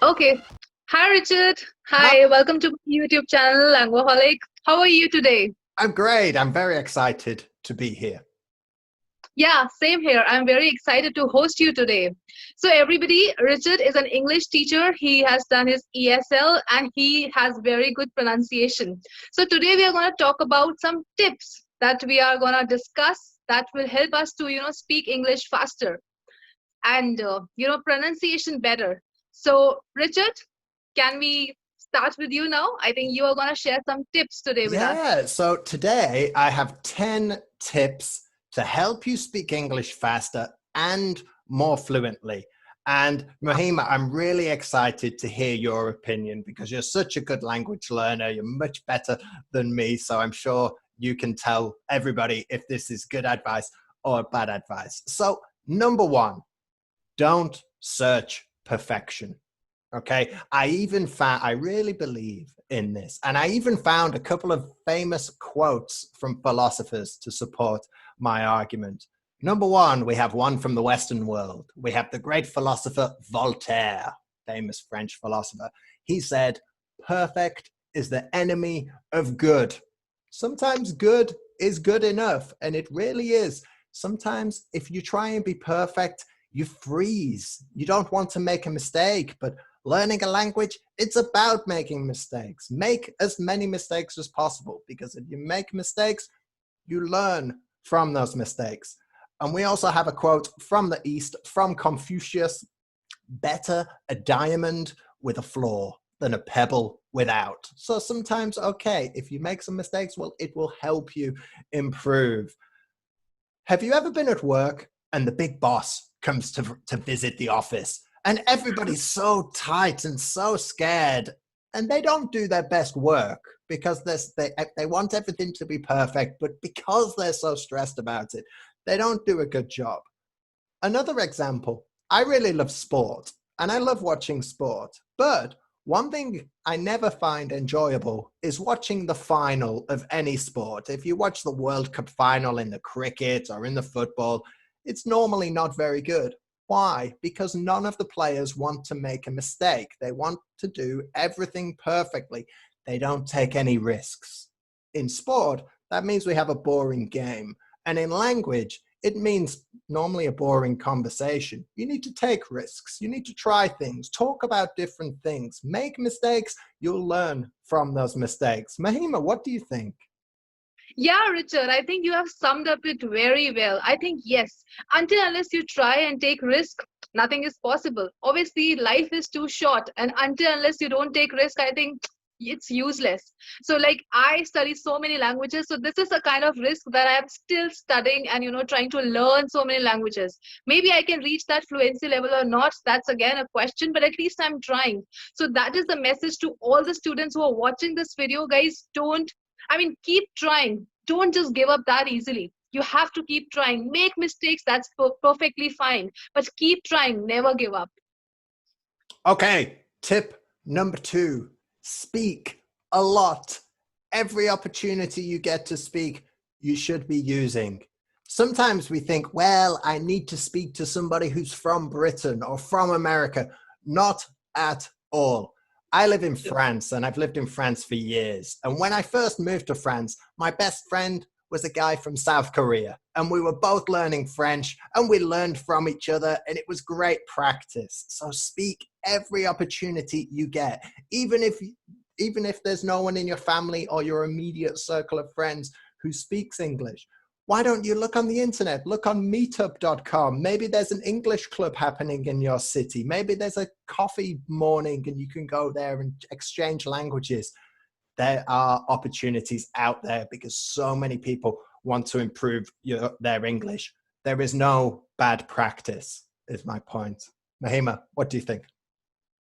Okay. Hi, Richard. Hi, Hi, welcome to my YouTube channel, Languaholic. How are you today? I'm great. I'm very excited to be here. Yeah, same here. I'm very excited to host you today. So, everybody, Richard is an English teacher. He has done his ESL and he has very good pronunciation. So, today we are going to talk about some tips that we are going to discuss that will help us to, speak English faster and, pronunciation better. So, Richard, can we start with you now? I think you are going to share some tips today with us. Yeah, so today I have 10 tips to help you speak English faster and more fluently. And Mahima, I'm really excited to hear your opinion because you're such a good language learner. You're much better than me. So I'm sure you can tell everybody if this is good advice or bad advice. So, number one, don't search perfection. Okay. I really believe in this. And I even found a couple of famous quotes from philosophers to support my argument. Number one, we have one from the Western world. We have the great philosopher Voltaire, famous French philosopher. He said, perfect is the enemy of good. Sometimes good is good enough, and it really is. Sometimes if you try and be perfect, you freeze. You don't want to make a mistake, but learning a language, it's about making mistakes. Make as many mistakes as possible, because if you make mistakes, you learn from those mistakes. And we also have a quote from the East, from Confucius: better a diamond with a flaw than a pebble without. So sometimes, okay, if you make some mistakes, well, it will help you improve. Have you ever been at work and the big boss comes to visit the office and everybody's so tight and so scared and they don't do their best work because they want everything to be perfect, but because they're so stressed about it, they don't do a good job. Another example, I really love sport and I love watching sport, but one thing I never find enjoyable is watching the final of any sport. If you watch the World Cup final in the cricket or in the football, it's normally not very good. Why? Because none of the players want to make a mistake. They want to do everything perfectly. They don't take any risks. In sport, that means we have a boring game. And in language, it means normally a boring conversation. You need to take risks. You need to try things, talk about different things, make mistakes. You'll learn from those mistakes. Mahima, what do you think? Yeah, Richard, I think you have summed up it very well. I think yes, until unless you try and take risk, nothing is possible. Obviously, life is too short, and until unless you don't take risk, I think it's useless. So, like I study so many languages, so this is a kind of risk that I am still studying and trying to learn so many languages. Maybe I can reach that fluency level or not. That's again a question, but at least I'm trying. So that is the message to all the students who are watching this video, guys. Don't keep trying. Don't just give up that easily. You have to keep trying. Make mistakes, that's perfectly fine. But keep trying, never give up. Okay, tip number two, speak a lot. Every opportunity you get to speak, you should be using. Sometimes we think, well, I need to speak to somebody who's from Britain or from America. Not at all. I live in France and I've lived in France for years. And when I first moved to France, my best friend was a guy from South Korea. And we were both learning French and we learned from each other and it was great practice. So speak every opportunity you get, even if there's no one in your family or your immediate circle of friends who speaks English. Why don't you look on the internet? Look on meetup.com. Maybe there's an English club happening in your city. Maybe there's a coffee morning and you can go there and exchange languages. There are opportunities out there because so many people want to improve their English. There is no bad practice, is my point. Mahima, what do you think?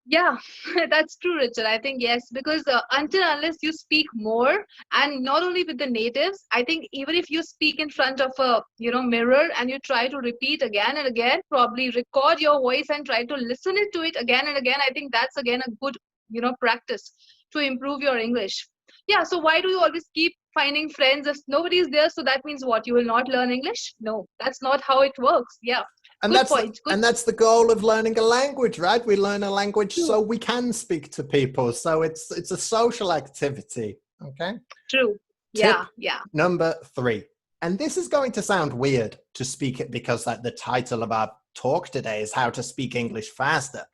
Yeah, that's true, Richard. I think yes, because until unless you speak more, and not only with the natives, I think even if you speak in front of a mirror and you try to repeat again and again, probably record your voice and try to listen it to it again and again. I think that's again a good practice to improve your English. Yeah. So why do you always keep finding friends if nobody is there? So that means what? You will not learn English? No, that's not how it works. Yeah. And Good that's point. Good. and that's the goal of learning a language, right? We learn a language so we can speak to people. So it's a social activity. Okay. True. Yeah. Tip Yeah. number 3. And this is going to sound weird to speak it because the title of our talk today is how to speak English faster.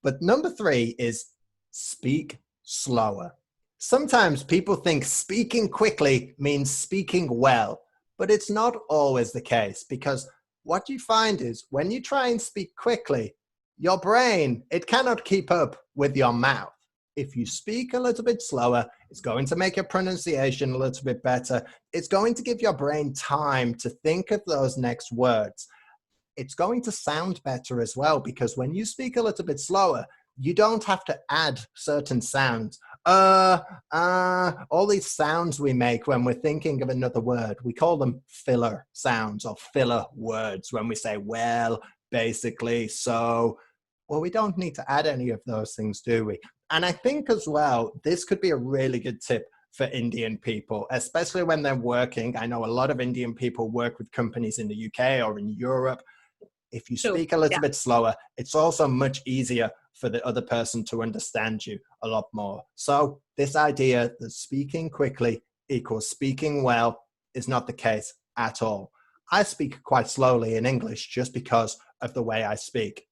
But number 3 is speak slower. Sometimes people think speaking quickly means speaking well, but it's not always the case, because what you find is when you try and speak quickly, your brain, it cannot keep up with your mouth. If you speak a little bit slower, it's going to make your pronunciation a little bit better. It's going to give your brain time to think of those next words. It's going to sound better as well, because when you speak a little bit slower, you don't have to add certain sounds. All these sounds we make when we're thinking of another word, we call them filler sounds or filler words when we say, well, basically, so. Well, we don't need to add any of those things, do we? And I think as well, this could be a really good tip for Indian people, especially when they're working. I know a lot of Indian people work with companies in the UK or in Europe. If you True. speak a little Yeah. bit slower, it's also much easier for the other person to understand you a lot more. So this idea that speaking quickly equals speaking well is not the case at all. I speak quite slowly in English just because of the way I speak.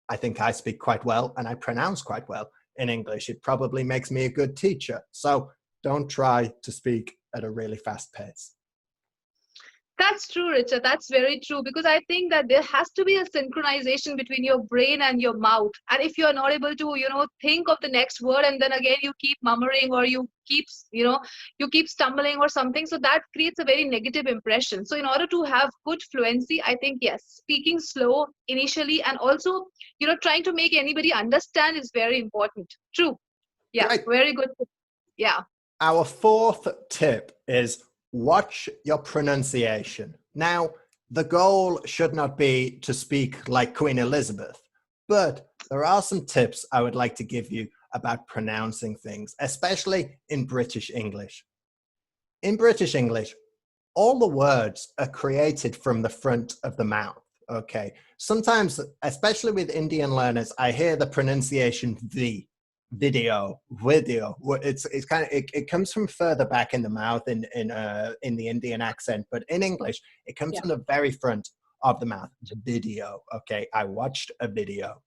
I think I speak quite well and I pronounce quite well in English. It probably makes me a good teacher. So don't try to speak at a really fast pace. That's true, Richard. That's very true, because I think that there has to be a synchronization between your brain and your mouth. And if you're not able to, think of the next word, and then again you keep murmuring, or you keep stumbling or something, so that creates a very negative impression. So in order to have good fluency, I think yes, speaking slow initially, and also, trying to make anybody understand is very important. True. Yeah. Great. Very good. Yeah. Our 4th tip is watch your pronunciation. Now, the goal should not be to speak like Queen Elizabeth, but there are some tips I would like to give you about pronouncing things, especially in British English. In British English, all the words are created from the front of the mouth. Okay. Sometimes, especially with Indian learners, I hear the pronunciation V, video. It's kind of it comes from further back in the mouth in the Indian accent, but in English, it comes Yeah. from the very front of the mouth. Video. Okay. I watched a video.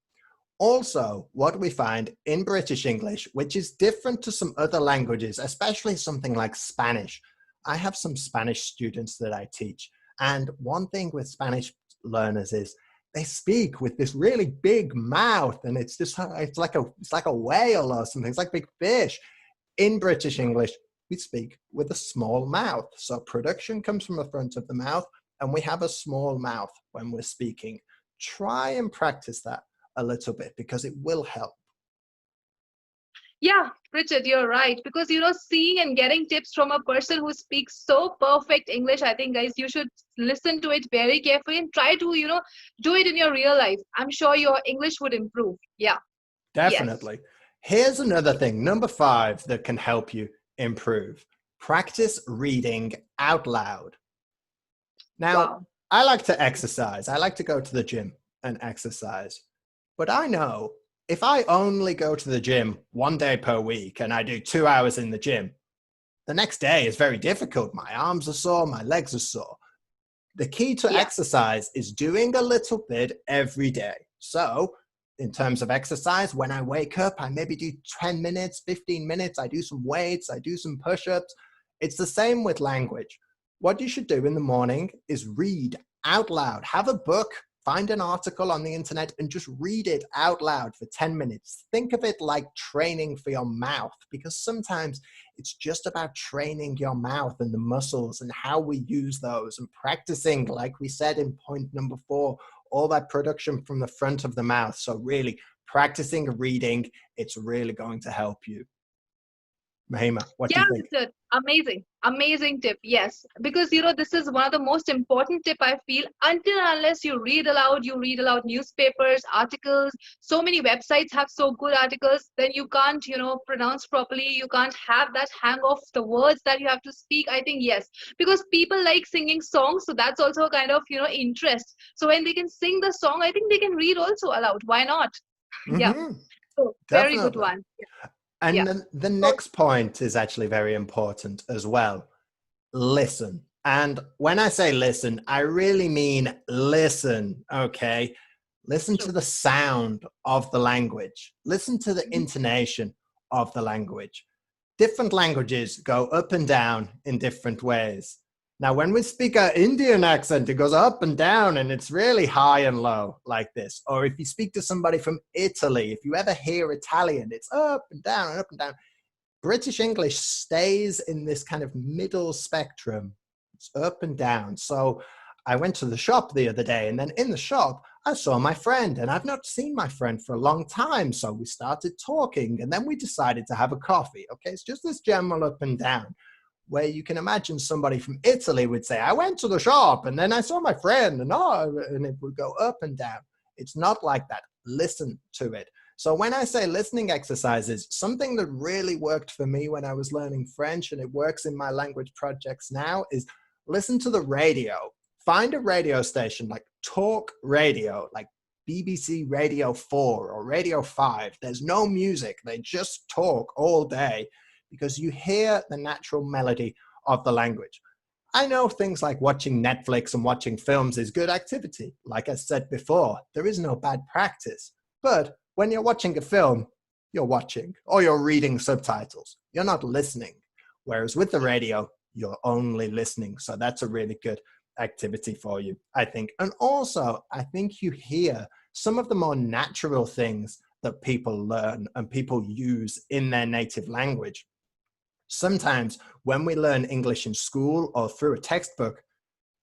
Also, what we find in British English, which is different to some other languages, especially something like Spanish. I have some Spanish students that I teach, and one thing with Spanish learners is they speak with this really big mouth, and it's like a whale or something. It's like a big fish. In British English, we speak with a small mouth. So production comes from the front of the mouth, and we have a small mouth when we're speaking. Try and practice that a little bit, because it will help. Yeah, Richard, you're right. Because, seeing and getting tips from a person who speaks so perfect English, I think, guys, you should listen to it very carefully and try to, do it in your real life. I'm sure your English would improve. Yeah. Yes. Definitely. Here's another thing, number 5, that can help you improve. Practice reading out loud. Now, Wow. I like to exercise. I like to go to the gym and exercise. But I know if I only go to the gym 1 day per week and I do 2 hours in the gym, the next day is very difficult. My arms are sore, my legs are sore. The key to Yeah. exercise is doing a little bit every day. So in terms of exercise, when I wake up, I maybe do 10 minutes, 15 minutes. I do some weights, I do some push-ups. It's the same with language. What you should do in the morning is read out loud. Have a book, find an article on the internet and just read it out loud for 10 minutes. Think of it like training for your mouth, because sometimes it's just about training your mouth and the muscles and how we use those, and practicing, like we said in point number 4, all that production from the front of the mouth. So really practicing reading, it's really going to help you. Mahima, what do Yeah, you think? Richard, amazing, amazing tip. Yes, because this is one of the most important tip I feel. Until and unless you read aloud newspapers, articles. So many websites have so good articles. Then you can't, pronounce properly. You can't have that hang of the words that you have to speak. I think yes, because people like singing songs, so that's also a kind of interest. So when they can sing the song, I think they can read also aloud. Why not? Yeah. Hmm. So very good Definitely. one. And Yeah. then the So next point is actually very important as well. Listen. And when I say listen, I really mean listen, okay? Listen to true. the sound of the language. Listen to the Mhm. intonation of the language. Different languages go up and down in different ways. Now, when we speak an Indian accent, it goes up and down and it's really high and low like this. Or if you speak to somebody from Italy, if you ever hear Italian, it's up and down and up and down. British English stays in this kind of middle spectrum. It's up and down. So I went to the shop the other day, and then in the shop, I saw my friend, and I've not seen my friend for a long time. So we started talking, and then we decided to have a coffee. Okay, it's just this general up and down, where you can imagine somebody from Italy would say, I went to the shop, and then I saw my friend, and it would go up and down. It's not like that. Listen to it. So when I say listening exercises, something that really worked for me when I was learning French, and it works in my language projects now, is listen to the radio. Find a radio station like talk radio, like BBC Radio 4 or Radio 5. There's no music. They just talk all day because you hear the natural melody of the language. I know things like watching Netflix and watching films is good activity. Like I said before, there is no bad practice. But when you're watching a film, you're watching or you're reading subtitles. You're not listening. Whereas with the radio, you're only listening. So that's a really good activity for you, I think. And also, I think you hear some of the more natural things that people learn and people use in their native language. Sometimes when we learn English in school or through a textbook,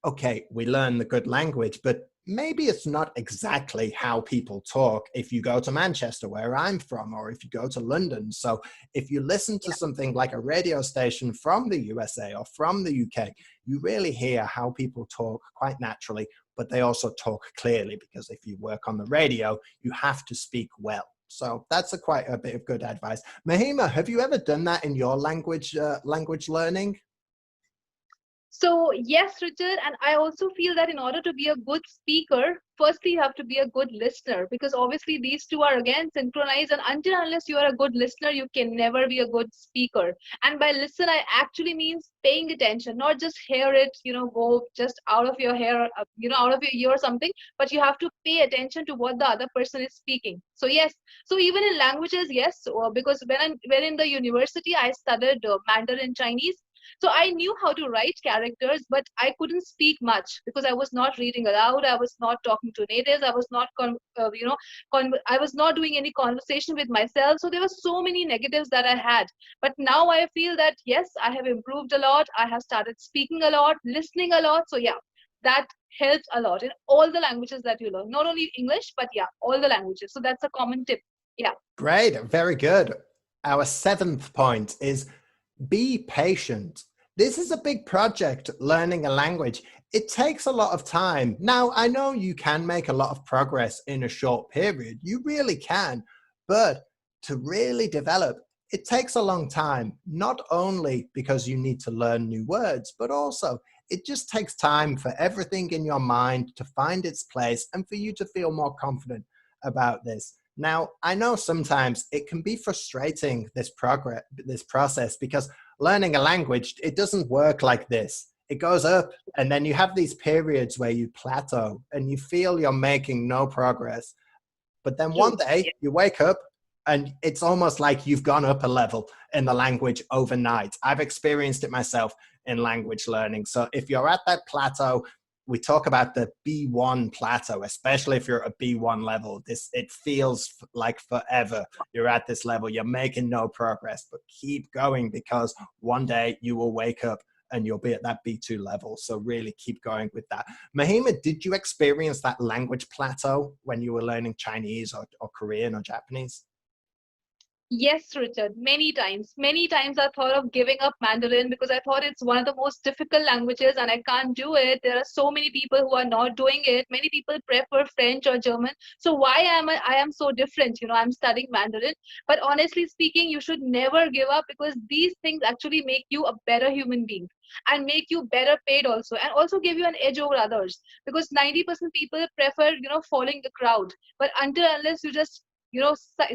okay, we learn the good language, but maybe it's not exactly how people talk if you go to Manchester, where I'm from, or if you go to London. So if you listen to Yeah. something like a radio station from the USA or from the UK, you really hear how people talk quite naturally, but they also talk clearly, because if you work on the radio, you have to speak well. So that's quite a bit of good advice. Mahima, have you ever done that in your language learning? So, yes, Richard, and I also feel that in order to be a good speaker, firstly, you have to be a good listener, because obviously these two are again synchronized. And until unless you are a good listener, you can never be a good speaker. And by listen, I actually means paying attention, not just hear it, go just out of your hair, out of your ear or something, but you have to pay attention to what the other person is speaking. So, yes, so even in languages, yes, because when in the university, I studied Mandarin Chinese. So I knew how to write characters, but I couldn't speak much because I was not reading aloud. I was not talking to natives. I was not, I was not doing any conversation with myself. So there were so many negatives that I had. But now I feel that yes, I have improved a lot. I have started speaking a lot, listening a lot. So yeah, that helps a lot in all the languages that you learn. Not only English, but yeah, all the languages. So that's a common tip. Yeah. Great, very good. Our seventh point is be patient. This is a big project, learning a language. It takes a lot of time. Now, I know you can make a lot of progress in a short period. You really can. But to really develop, it takes a long time, not only because you need to learn new words, but also it just takes time for everything in your mind to find its place and for you to feel more confident about this. Now, I know sometimes it can be frustrating, this process, because learning a language, it doesn't work like this. It goes up and then you have these periods where you plateau and you feel you're making no progress. But then one True. day you wake up and it's almost like you've gone up a level in the language overnight. I've experienced it myself in language learning. So if you're at that plateau, we talk about the B1 plateau, especially if you're at a B1 level. It feels like forever. You're at this level, you're making no progress, but keep going, because one day you will wake up and you'll be at that B2 level. So really keep going with that. Mahima, did you experience that language plateau when you were learning Chinese or Korean or Japanese? Yes, Richard, many times. Many times I thought of giving up Mandarin because I thought it's one of the most difficult languages and I can't do it. There are so many people who are not doing it. Many people prefer French or German. So why I am so different? I'm studying Mandarin. But honestly speaking, you should never give up because these things actually make you a better human being and make you better paid also and also give you an edge over others because 90% people prefer, following the crowd. But until unless you just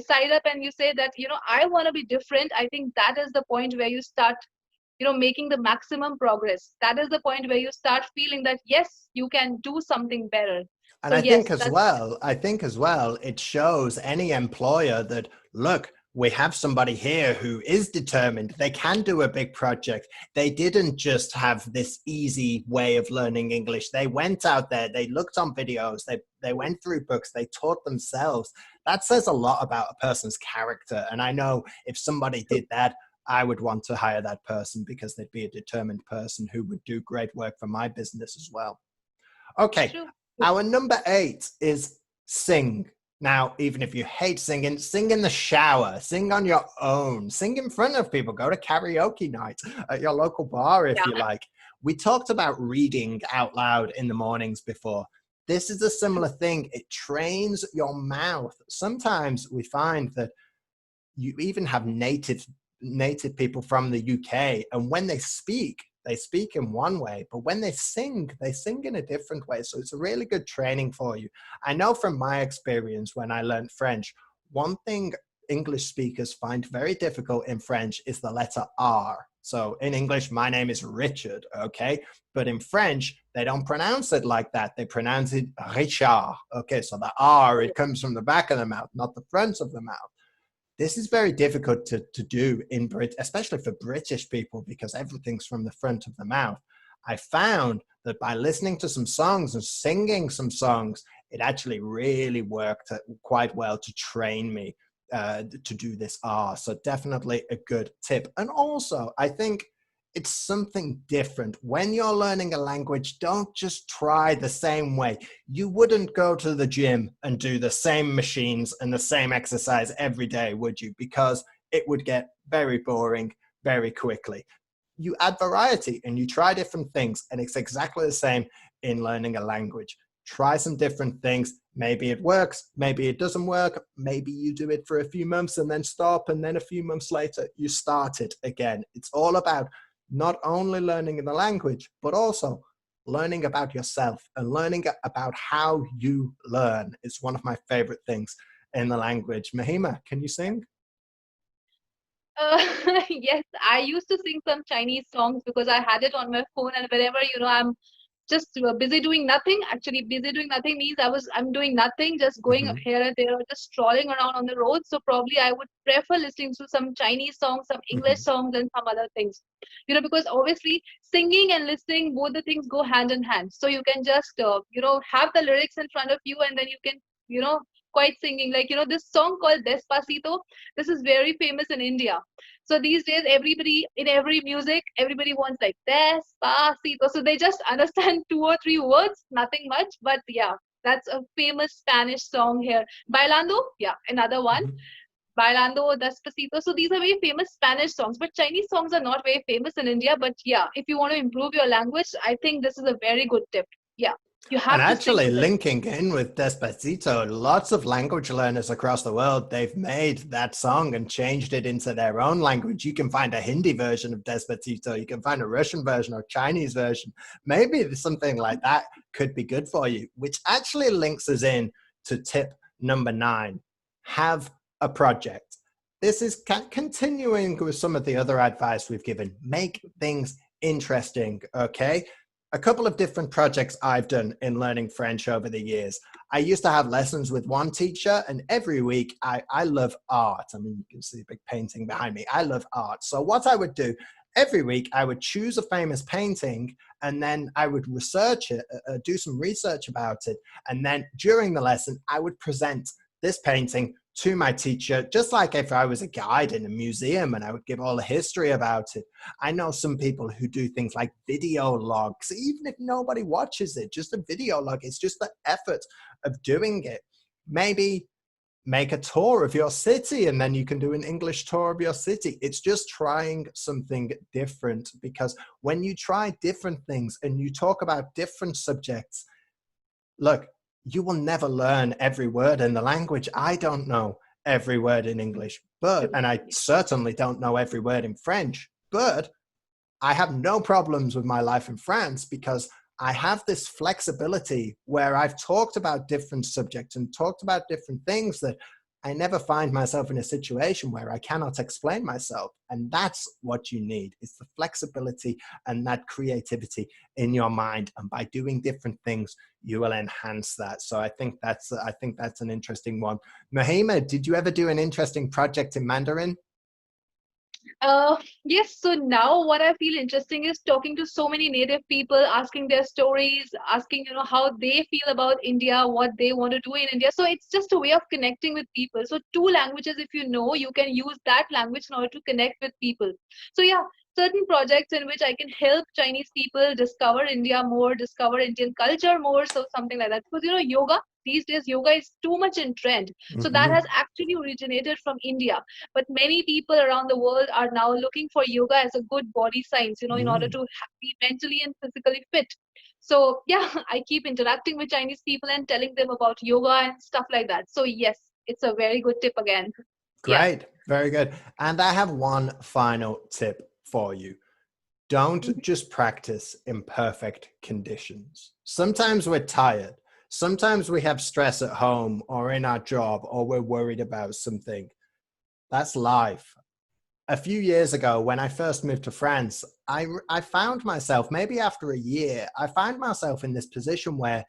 side up and you say that I want to be different, I think that is the point where you start making the maximum progress. That is the point where you start feeling that yes, you can do something better. And So yes, that's I think as well, it shows any employer that, look, we have somebody here who is determined. They can do a big project. They didn't just have this easy way of learning English. They went out there, they looked on videos, they went through books, they taught themselves. That says a lot about a person's character. And I know if somebody true. did that, I would want to hire that person because they'd be a determined person who would do great work for my business as well. Okay, True. our number 8 is sing. Now, even if you hate singing, sing in the shower, sing on your own, sing in front of people, go to karaoke night at your local bar if you Yeah. like. We talked about reading out loud in the mornings before. This is a similar thing. It trains your mouth. Sometimes we find that you even have native people from the UK, and when they speak in one way, but when they sing in a different way. So it's a really good training for you. I know from my experience when I learned French, one thing English speakers find very difficult in French is the letter R. So in English, my name is Richard, okay? But in French, they don't pronounce it like that. They pronounce it Richard, okay? So the R, it comes from the back of the mouth, not the front of the mouth. This is very difficult to do in Brit, especially for British people, because everything's from the front of the mouth. I found that by listening to some songs and singing some songs, it actually really worked quite well to train me to do this R. So definitely a good tip. And also, I think it's something different. When you're learning a language, don't just try the same way. You wouldn't go to the gym and do the same machines and the same exercise every day, would you? Because it would get very boring very quickly. You add variety and you try different things, and it's exactly the same in learning a language. Try some different things. Maybe it works, maybe it doesn't work. Maybe you do it for a few months and then stop, and then a few months later, you start it again. It's all about not only learning the language, but also learning about yourself and learning about how you learn is one of my favorite things in the language. Mahima, can you sing? Uh, yes, I used to sing some Chinese songs because I had it on my phone, and whenever I'm just busy doing nothing. Actually, busy doing nothing means I'm doing nothing, just going Mhm, here and there, or just strolling around on the road. So probably I would prefer listening to some Chinese songs, some English mhm. songs, and some other things. Because obviously singing and listening, both the things go hand in hand. So you can just have the lyrics in front of you, and then you can quite singing like this song called Despacito. This is very famous in India. So these days, everybody in every music, everybody wants like despacito. So they just understand two or three words, nothing much. But yeah, that's a famous Spanish song here. Bailando, yeah, another one. Mhm. Bailando, Despacito. So these are very famous Spanish songs. But Chinese songs are not very famous in India. But yeah, if you want to improve your language, I think this is a very good tip. Yeah, you And have to stick actually to this. linking in with Despacito, lots of language learners across the world, they've made that song and changed it into their own language. You can find a Hindi version of Despacito, you can find a Russian version or Chinese version. Maybe something like that could be good for you, which actually links us in to tip number 9. Have a project. This is continuing with some of the other advice we've given. Make things interesting, okay? A couple of different projects I've done in learning French over the years. I used to have lessons with one teacher, and every week I love art. I mean, you can see a big painting behind me. I love art. So what I would do every week, I would choose a famous painting, and then I would research it, do some research about it. And then during the lesson, I would present this painting to my teacher, just like if I was a guide in a museum, and I would give all the history about it. I know some people who do things like video logs, even if nobody watches it, just a video log. It's just the effort of doing it. Maybe make a tour of your city and then you can do an English tour of your city. It's just trying something different, because when you try different things and you talk about different subjects, look, you will never learn every word in the language. I don't know every word in English, and I certainly don't know every word in French, but I have no problems with my life in France because I have this flexibility where I've talked about different subjects and talked about different things that I never find myself in a situation where I cannot explain myself. And that's what you need. It's the flexibility and that creativity in your mind. And by doing different things, you will enhance that. So I think that's an interesting one. Mahima, did you ever do an interesting project in Mandarin? Yes, so now what I feel interesting is talking to so many native people, asking their stories, asking, how they feel about India, what they want to do in India. So it's just a way of connecting with people. So two languages, if you know, you can use that language in order to connect with people. So yeah, certain projects in which I can help Chinese people discover India more, discover Indian culture more, so something like that. Because yoga, these days yoga is too much in trend. So that has actually originated from India. But many people around the world are now looking for yoga as a good body science, in order to be mentally and physically fit. So yeah, I keep interacting with Chinese people and telling them about yoga and stuff like that. So yes, it's a very good tip again. Yeah. Great. Very good. And I have one final tip for you. Don't just practice in perfect conditions. Sometimes we're tired. Sometimes we have stress at home or in our job, or we're worried about something. That's life. A few years ago, when I first moved to France, I found myself, maybe after a year, I found myself in this position where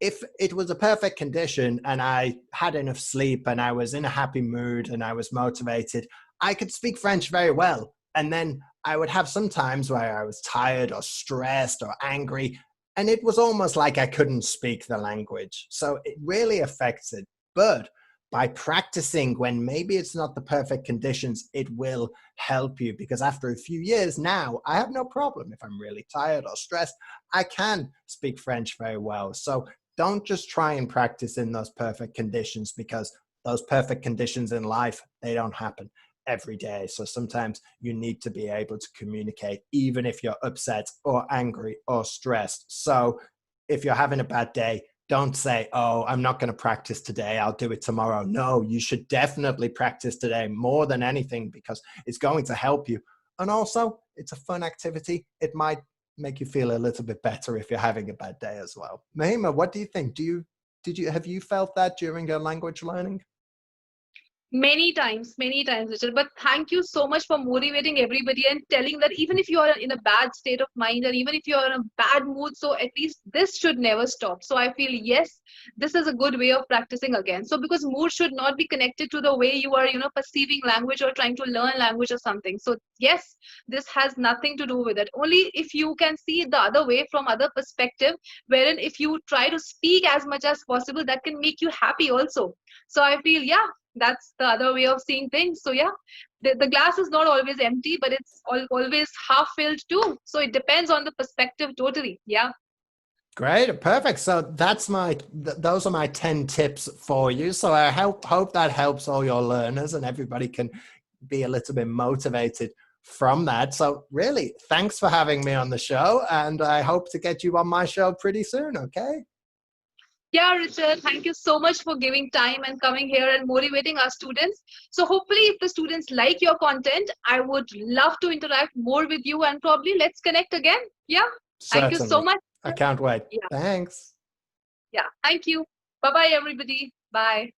if it was a perfect condition and I had enough sleep and I was in a happy mood and I was motivated, I could speak French very well. And then I would have some times where I was tired or stressed or angry, and it was almost like I couldn't speak the language. So it really affects it. But by practicing when maybe it's not the perfect conditions, it will help you, because after a few years now, I have no problem. If I'm really tired or stressed, I can speak French very well. So don't just try and practice in those perfect conditions, because those perfect conditions in life, they don't happen every day. So sometimes you need to be able to communicate, even if you're upset or angry or stressed. So if you're having a bad day, don't say, oh, I'm not going to practice today, I'll do it tomorrow. No, you should definitely practice today more than anything, because it's going to help you. And also, it's a fun activity. It might make you feel a little bit better if you're having a bad day as well. Mahima, what do you think? Have you felt that during your language learning? Many times, Richard. But thank you so much for motivating everybody and telling that even if you are in a bad state of mind, and even if you are in a bad mood, so at least this should never stop. So I feel, yes, this is a good way of practicing again. So because mood should not be connected to the way you are, perceiving language or trying to learn language or something. So yes, this has nothing to do with it. Only if you can see the other way from other perspective, wherein if you try to speak as much as possible, that can make you happy also. So I feel, yeah, that's the other way of seeing things. So yeah, the glass is not always empty, but it's always half filled too. So it depends on the perspective totally. Yeah. Great, perfect. So that's those are my 10 tips for you. So I hope that helps all your learners and everybody can be a little bit motivated from that. So really, thanks for having me on the show, and I hope to get you on my show pretty soon, okay? Yeah, Richard, thank you so much for giving time and coming here and motivating our students. So hopefully if the students like your content, I would love to interact more with you, and probably let's connect again. Yeah. Thank you so Certainly. much. I can't wait. Yeah. Thanks. Yeah. Thank you. Bye-bye, everybody. Bye.